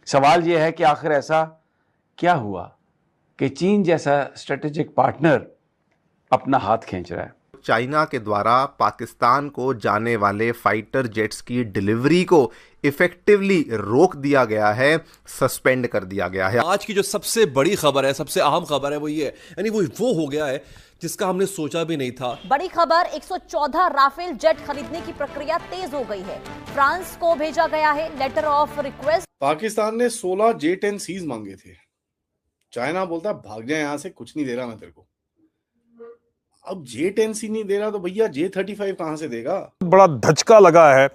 सवाल यह है कि आखिर ऐसा क्या हुआ कि चीन जैसा स्ट्रेटेजिक पार्टनर अपना हाथ खींच रहा है। चाइना के द्वारा पाकिस्तान को जाने वाले फाइटर जेट्स की डिलीवरी को इफेक्टिवली रोक दिया गया है, सस्पेंड कर दिया गया है। आज की जो सबसे बड़ी खबर है, सबसे अहम खबर है वो ये है, यानी वो हो गया है जिसका हमने सोचा भी नहीं था। बड़ी खबर, 114 राफेल जेट खरीदने की प्रक्रिया तेज हो गई है। फ्रांस को भेजा गया है लेटर ऑफ रिक्वेस्ट। पाकिस्तान ने 16 J-10Cs मांगे थे। चाइना बोलता भाग जाए यहां से, कुछ नहीं दे रहा मैं तेरे को। अब J-10C नहीं दे रहा तो भैया J-35 कहां से देगा। बड़ा धचका लगा है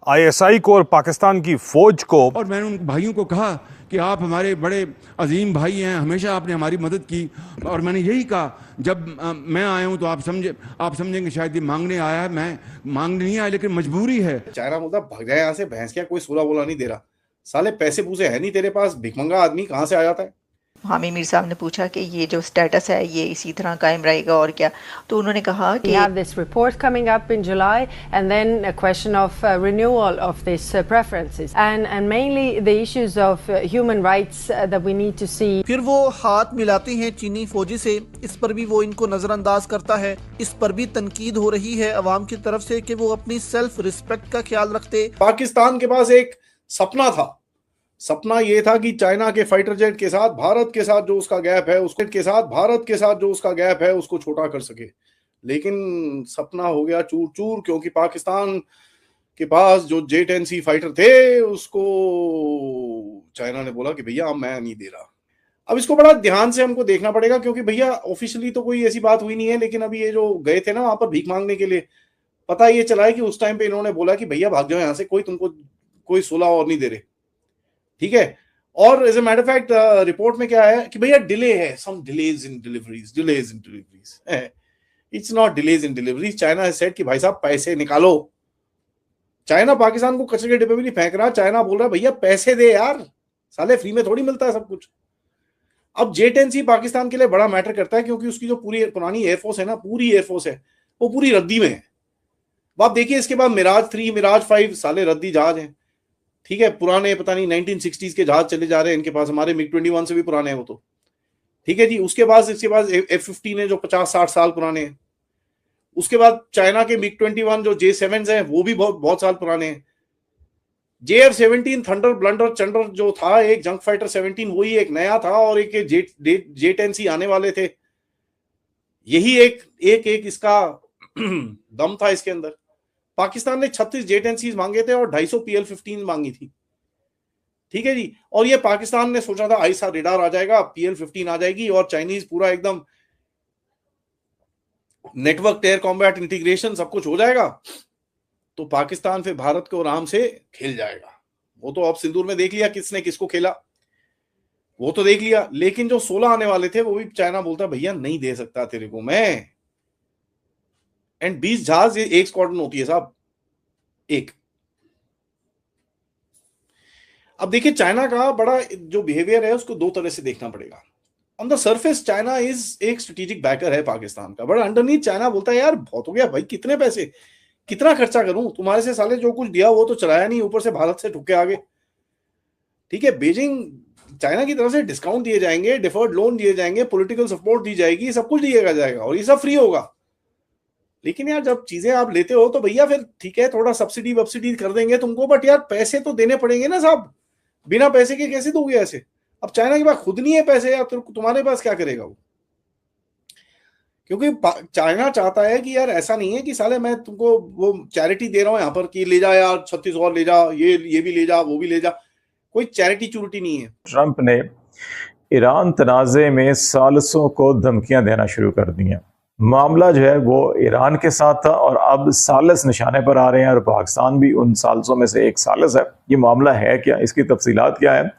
ISI को और पाकिस्तान की फौज को। और मैंने उन भाइयों को कहा कि आप हमारे बड़े अजीम भाई हैं, हमेशा आपने हमारी मदद की। और मैंने यही कहा, जब मैं आया हूं तो आप समझेंगे शायद ये मांगने आया है। मैं मांगने नहीं आया, लेकिन मजबूरी है। चाइना बोलता भाग जाए यहाँ से, भैंस क्या कोई 16 बोला नहीं दे रहा। साले पैसे पूसे है नहीं तेरे पास, भिखमंगा आदमी कहाँ से आ जाता है। हामी मीर साहब ने पूछा कि ये जो स्टेटस है ये इसी तरह कायम रहेगा और क्या, तो उन्होंने कहा कि We have this report coming up in July and then a question of renewal of these preferences and mainly the issues of human rights that we need to see. फिर वो हाथ मिलाते हैं चीनी फौजी से, इस पर भी वो इनको नजरअंदाज करता है। इस पर भी तनकीद हो रही है अवाम की तरफ से कि वो अपनी सेल्फ रिस्पेक्ट का ख्याल रखते। पाकिस्तान के पास एक सपना था। सपना ये था कि चाइना के फाइटर जेट के साथ भारत के साथ जो उसका गैप है उसको छोटा कर सके। लेकिन सपना हो गया चूर चूर, क्योंकि पाकिस्तान के पास जो J-10C फाइटर थे उसको चाइना ने बोला कि भैया अब मैं नहीं दे रहा। अब इसको बड़ा ध्यान से हमको देखना पड़ेगा, क्योंकि भैया ऑफिशियली तो कोई ऐसी बात हुई नहीं है, लेकिन अभी ये जो गए थे ना वहां पर भीख मांगने के लिए, पता ये चला है कि उस टाइम पे इन्होंने बोला कि भैया भाग जाओ यहाँ से, कोई 16 और नहीं दे रहे। ठीक है। और as a matter of fact report में क्या है कि भैया डिले है, some delays in deliveries. It's not delays in deliveries. China has said कि भाई साहब पैसे निकालो। चाइना पाकिस्तान को कचरे के डिब्बे में नहीं फेंक रहा। चाइना बोल रहा है भैया पैसे दे यार, साले फ्री में थोड़ी मिलता है सब कुछ। अब J-10C पाकिस्तान के लिए बड़ा मैटर करता है, क्योंकि उसकी जो पूरी पुरानी एयरफोर्स है ना, पूरी एयरफोर्स है वो पूरी रद्दी में है। आप देखिए इसके बाद मिराज 3, मिराज 5 साले रद्दी जहाज हैं। ठीक है, पुराने पता नहीं 1960s के जहाज चले जा रहे हैं इनके पास। हमारे MiG-21 से भी पुराने हैं वो तो। ठीक है जी। इसके बाद F-15 है जो 50-60 साल पुराने हैं। उसके बाद चाइना के MiG-21 जो J-7s हैं वो भी बहुत साल पुराने हैं। JF-17 थंडर ब्लंडर चंडर जो था, एक जंग फाइटर 17 वही एक नया था, और एक J-10C आने वाले थे। यही एक इसका दम था इसके अंदर। पाकिस्तान ने 36 J-10Cs मांगे थे और 250 PL-15 मांगी थी। ठीक है जी। और ये पाकिस्तान ने सोचा था आईसा रेडार आ जाएगा, PL-15 आ जाएगी और चाइनीज पूरा एकदम नेटवर्क एयर कॉम्बैट इंटीग्रेशन सब कुछ हो जाएगा, तो पाकिस्तान फिर भारत को आराम से खेल जाएगा। वो तो अब सिंदूर में देख लिया किसने किसको खेला, वो तो देख लिया। लेकिन जो 16 आने वाले थे वो भी चाइना बोलता भैया नहीं दे सकता तेरे को मैं। एंड 20 जहाज एक स्क्वाड्रन होती है साहब, एक। अब देखिए चाइना का बड़ा जो बिहेवियर है उसको दो तरह से देखना पड़ेगा। On the surface China is एक स्ट्रेटेजिक बैकर है पाकिस्तान का, बट अंडरनीथ चाइना बोलता है यार बहुत हो गया भाई, कितने पैसे कितना खर्चा करूं, तुम्हारे से साले जो कुछ दिया वो तो चलाया नहीं, ऊपर से भारत से ठुके आगे। ठीक है, बीजिंग चाइना की तरफ से डिस्काउंट दिए जाएंगे, डिफर्ड लोन दिए जाएंगे, पॉलिटिकल सपोर्ट दी जाएगी, सब कुछ दिया जाएगा और ये सब फ्री होगा। लेकिन यार जब चीजें आप लेते हो तो भैया फिर ठीक है थोड़ा सब्सिडी कर देंगे तुमको, बट यार पैसे तो देने पड़ेंगे ना साहब। बिना पैसे के कैसे दोगे ऐसे? अब चाइना के पास खुद नहीं है पैसे यार, तो तुम्हारे पास क्या करेगा वो? क्योंकि चाइना चाहता है कि यार ऐसा नहीं है कि साले मैं तुमको वो चैरिटी दे रहा हूं यहाँ पर कि ले जा यार 36 और ले जा, ये भी ले जा, वो भी ले जा। कोई चैरिटी चूरिटी नहीं है। ट्रंप ने ईरान तनाज़े में सालिसों को धमकियां देना शुरू कर दी हैं। मामला जो है वो ईरान के साथ था और अब सालिस निशाने पर आ रहे हैं और पाकिस्तान भी उन सालिसों में से एक सालिस है। ये मामला है क्या, इसकी तफसीलात क्या है,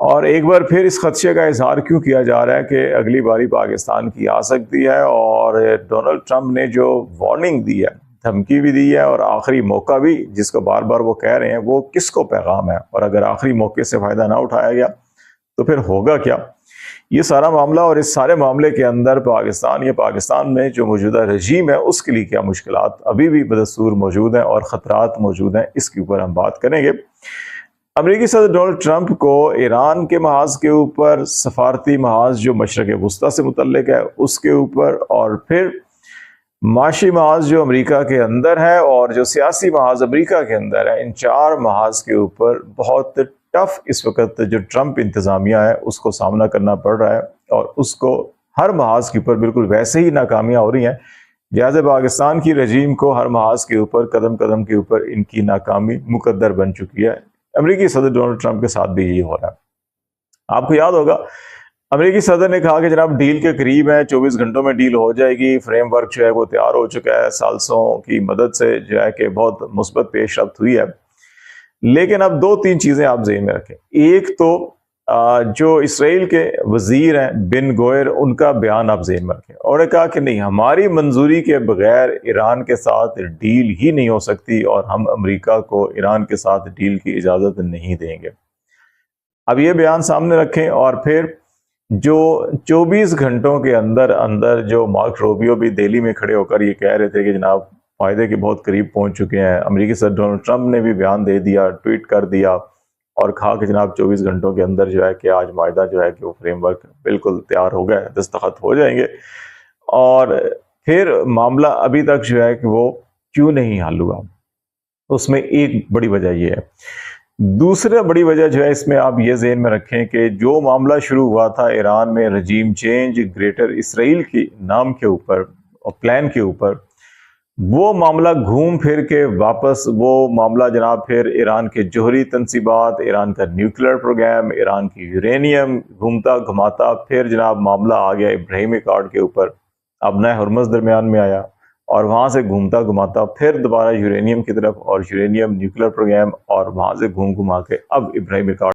और एक बार फिर इस खदशे का इजहार क्यों किया जा रहा है कि अगली बारी पाकिस्तान की आ सकती है। और डोनाल्ड ट्रंप ने जो वार्निंग दी है, धमकी भी दी है और आखिरी मौका भी जिसको बार बार वो कह रहे हैं, वो किसको पैगाम है, और अगर आखिरी मौके से फ़ायदा ना उठाया गया तो फिर होगा क्या। ये सारा मामला और इस सारे मामले के अंदर पाकिस्तान में जो मौजूदा रजीम है उसके लिए क्या मुश्किलात अभी भी बदस्तूर मौजूद हैं और ख़तरात मौजूद हैं, इसके ऊपर हम बात करेंगे। अमेरिकी सदर डोनाल्ड ट्रंप को ईरान के महाज के ऊपर, सफारती महाज जो मशरक़ वस्ता से मुतल्लिक है उसके ऊपर, और फिर माशी महाज जो अमेरिका के अंदर है और जो सियासी महाज अमेरिका के अंदर है, इन 4 महाज के ऊपर बहुत टफ इस वक्त जो ट्रंप इंतज़ामिया है उसको सामना करना पड़ रहा है, और उसको हर महाज के ऊपर बिल्कुल वैसे ही नाकामियाँ हो रही हैं जैसे पाकिस्तान की रजीम को हर महाज के ऊपर कदम कदम के ऊपर इनकी नाकामी मुकद्दर बन चुकी है। अमेरिकी सदर डोनाल्ड ट्रंप के साथ भी यही हो रहा है। आपको याद होगा अमेरिकी सदर ने कहा कि जनाब डील के करीब है, 24 घंटों में डील हो जाएगी, फ्रेमवर्क जो है वो तैयार हो चुका है, साल्सों की मदद से जो है कि बहुत मुस्बत पेशरफ्त हुई है। लेकिन अब 2-3 चीज़ें आप ज़हन में रखें। एक तो जो इसराइल के वजीर हैं बिन गोयर, उनका बयान आप ज़हन में रखें, और कहा कि नहीं, हमारी मंजूरी के बगैर ईरान के साथ डील ही नहीं हो सकती और हम अमेरिका को ईरान के साथ डील की इजाज़त नहीं देंगे। अब ये बयान सामने रखें, और फिर जो 24 घंटों के अंदर अंदर जो मार्क रूबियो भी दिल्ली में खड़े होकर ये कह रहे थे कि जनाब फायदे के बहुत करीब पहुंच चुके हैं, अमेरिकी सदर डोनाल्ड ट्रंप ने भी बयान दे दिया, ट्वीट कर दिया और कहा कि जनाब 24 घंटों के अंदर जो है कि आज मायदा जो है कि वो फ्रेमवर्क बिल्कुल तैयार हो गया है, दस्तखत हो जाएंगे। और फिर मामला अभी तक जो है कि वो क्यों नहीं हल हुआ, उसमें एक बड़ी वजह ये है। दूसरा बड़ी वजह जो है इसमें आप ये ज़हन में रखें कि जो मामला शुरू हुआ था ईरान में रजीम चेंज ग्रेटर इसराइल के नाम के ऊपर और प्लान के ऊपर, वो मामला घूम फिर के वापस वो मामला जनाब फिर ईरान के जोहरी तनसीबात, ईरान का न्यूक्लियर प्रोग्राम, ईरान की यूरेनियम, घूमता घुमाता फिर जनाब मामला आ गया इब्राहिमी कार्ड के ऊपर, अब नए हरमज़ दरमियान में आया, और वहाँ से घूमता घुमाता फिर दोबारा यूरेनियम की तरफ और यूरेनियम न्यूक्लियर प्रोग्राम, और वहाँ से घूम घुमा के अब इब्राहिमी कार्ड